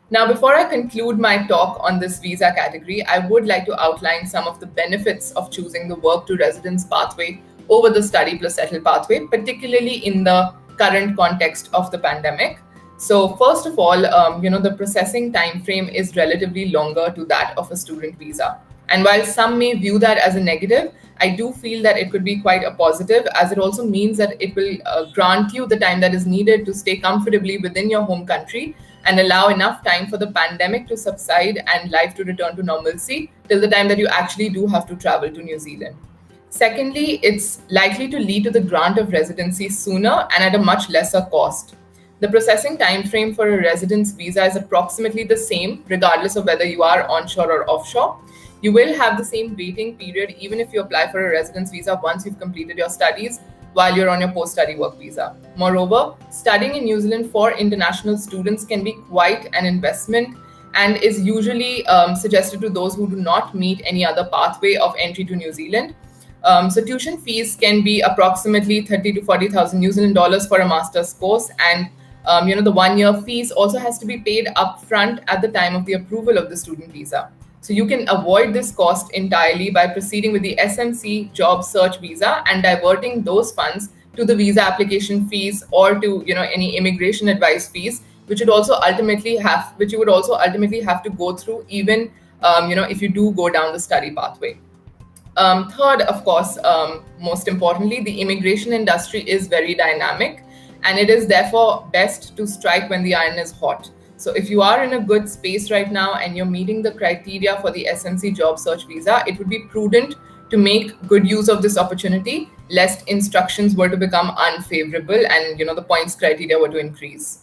Now, before I conclude my talk on this visa category, I would like to outline some of the benefits of choosing the work to residence pathway over the study plus settle pathway, particularly in the current context of the pandemic. So, first of all, the processing time frame is relatively longer to that of a student visa. And while some may view that as a negative, I do feel that it could be quite a positive, as it also means that it will grant you the time that is needed to stay comfortably within your home country and allow enough time for the pandemic to subside and life to return to normalcy till the time that you actually do have to travel to New Zealand. Secondly, it's likely to lead to the grant of residency sooner and at a much lesser cost. The processing time frame for a residence visa is approximately the same, regardless of whether you are onshore or offshore. You will have the same waiting period even if you apply for a residence visa once you've completed your studies while you're on your post-study work visa. Moreover, studying in New Zealand for international students can be quite an investment and is usually suggested to those who do not meet any other pathway of entry to New Zealand. So tuition fees can be approximately 30 to 40,000 New Zealand dollars for a master's course, and the 1 year fees also has to be paid upfront at the time of the approval of the student visa. So you can avoid this cost entirely by proceeding with the SMC job search visa and diverting those funds to the visa application fees or to any immigration advice fees, which you would also ultimately have to go through even if you do go down the study pathway. Third, of course, most importantly, the immigration industry is very dynamic, and it is therefore best to strike when the iron is hot. So if you are in a good space right now and you're meeting the criteria for the SMC job search visa, it would be prudent to make good use of this opportunity, lest instructions were to become unfavorable and the points criteria were to increase.